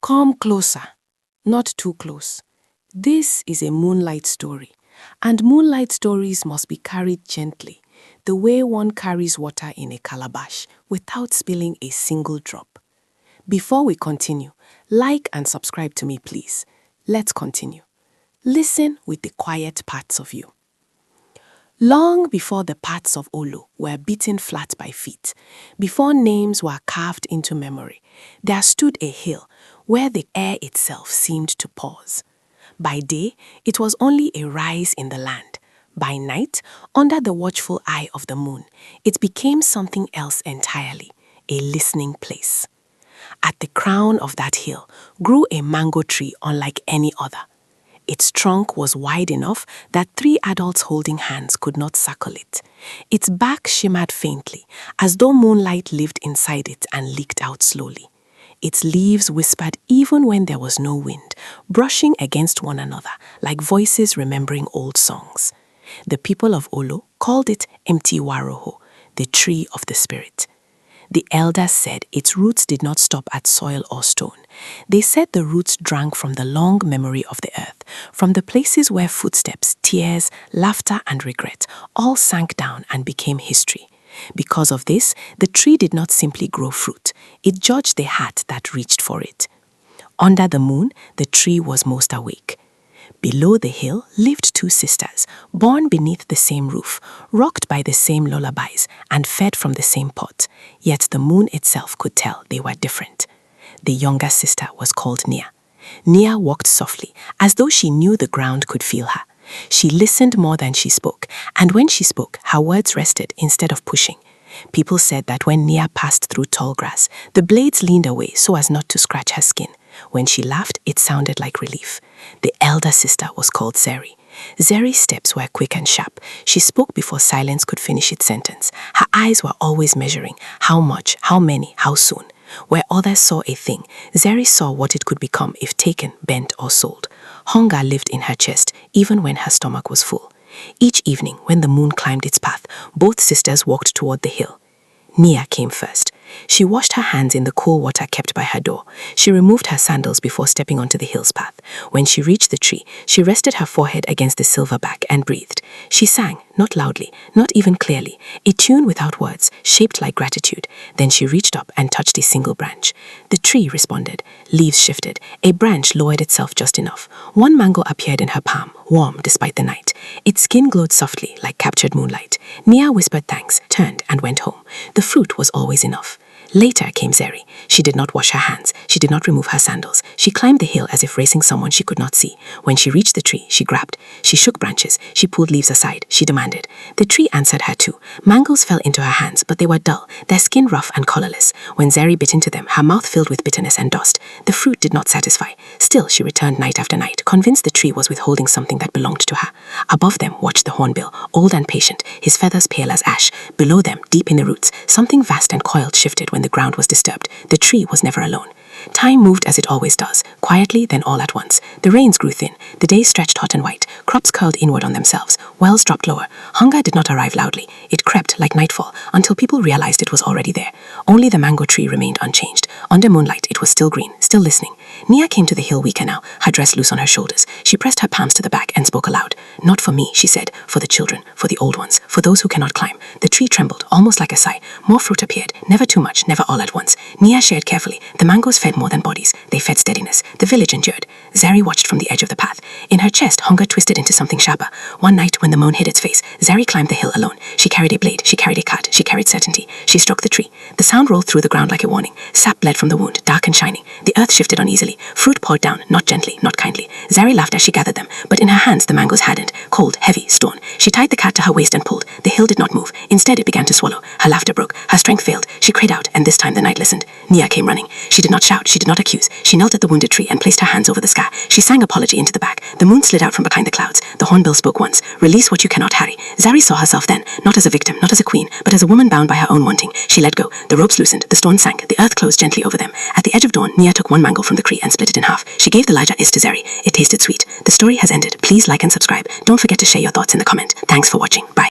Come closer, not too close. This is a moonlight story, and moonlight stories must be carried gently, the way one carries water in a calabash without spilling a single drop. Before we continue, like and subscribe to me, please. Let's continue. Listen with the quiet parts of you. Long before the paths of Olo were beaten flat by feet, before names were carved into memory, there stood a hill where the air itself seemed to pause. By day, it was only a rise in the land. By night, under the watchful eye of the moon, it became something else entirely, a listening place. At the crown of that hill grew a mango tree unlike any other. Its trunk was wide enough that 3 adults holding hands could not circle it. Its bark shimmered faintly, as though moonlight lived inside it and leaked out slowly. Its leaves whispered even when there was no wind, brushing against one another like voices remembering old songs. The people of Olo called it Mtiwaroho, the tree of the spirit. The elders said its roots did not stop at soil or stone. They said the roots drank from the long memory of the earth, from the places where footsteps, tears, laughter, and regret all sank down and became history. Because of this, the tree did not simply grow fruit. It judged the heart that reached for it. Under the moon, the tree was most awake. Below the hill lived 2 sisters, born beneath the same roof, rocked by the same lullabies, and fed from the same pot. Yet the moon itself could tell they were different. The younger sister was called Nia. Nia walked softly, as though she knew the ground could feel her. She listened more than she spoke, and when she spoke, her words rested instead of pushing. People said that when Nia passed through tall grass, the blades leaned away so as not to scratch her skin. When she laughed, it sounded like relief. The elder sister was called Zeri. Zeri's steps were quick and sharp. She spoke before silence could finish its sentence. Her eyes were always measuring how much, how many, how soon. Where others saw a thing, Zeri saw what it could become if taken, bent, or sold. Hunger lived in her chest, even when her stomach was full. Each evening, when the moon climbed its path, both sisters walked toward the hill. Nia came first. She washed her hands in the cool water kept by her door. She removed her sandals before stepping onto the hill's path. When she reached the tree, she rested her forehead against the silver back and breathed. She sang, not loudly, not even clearly, a tune without words, shaped like gratitude. Then she reached up and touched a single branch. The tree responded. Leaves shifted. A branch lowered itself just enough. One mango appeared in her palm, warm despite the night. Its skin glowed softly like captured moonlight. Nia whispered thanks, turned, and went home. The fruit was always enough. Later came Zeri. She did not wash her hands. She did not remove her sandals. She climbed the hill as if racing someone she could not see. When she reached the tree, she grabbed. She shook branches. She pulled leaves aside. She demanded. The tree answered her too. Mangoes fell into her hands, but they were dull, their skin rough and colorless. When Zeri bit into them, her mouth filled with bitterness and dust. The fruit did not satisfy. Still, she returned night after night, convinced the tree was withholding something that belonged to her. Above them watched the hornbill, old and patient, his feathers pale as ash. Below them, deep in the roots, something vast and coiled shifted when the ground was disturbed. The tree was never alone. Time moved as it always does, quietly then all at once. The rains grew thin, the days stretched hot and white, crops curled inward on themselves, wells dropped lower. Hunger did not arrive loudly. It crept like nightfall until people realized it was already there. Only the mango tree remained unchanged. Under moonlight, it was still green, still listening. Nia came to the hill weaker now, her dress loose on her shoulders. She pressed her palms to the back and spoke aloud. Not for me, she said, for the children, for the old ones, for those who cannot climb. The tree trembled, almost like a sigh. More fruit appeared, never too much, never all at once. Nia shared carefully. The mangoes fed more than bodies. They fed steadiness. The village endured. Zeri watched from the edge of the path. In her chest, hunger twisted into something sharper. One night, when the moon hid its face, Zeri climbed the hill alone. She carried a blade. She carried a cart. She carried certainty. She struck the tree. The sound rolled through the ground like a warning. Sap bled from the wound, dark and shining. The earth shifted uneasily. Fruit poured down, not gently, not kindly. Zeri laughed as she gathered them, but in her hands the mangoes hardened, cold, heavy, stone. She tied the cart to her waist and pulled. The hill did not move. Instead, it began to swallow. Her laughter broke. Her strength failed. She cried out, and this time the night listened. Nia came running. She did not shout. She did not accuse. She knelt at the wounded tree and placed her hands over the scar. She sang apology into the back. The moon slid out from behind the clouds. The hornbill spoke once. Release what you cannot harry. Zeri saw herself then, not as a victim, not as a queen, but as a woman bound by her own wanting. She let go. The ropes loosened. The stone sank. The earth closed gently over them. At the edge of dawn, Nia took one mango from the tree and split it in half. She gave the larger is to Zeri. It tasted sweet. The story has ended. Please like and subscribe. Don't forget to share your thoughts in the comment. Thanks for watching. Bye.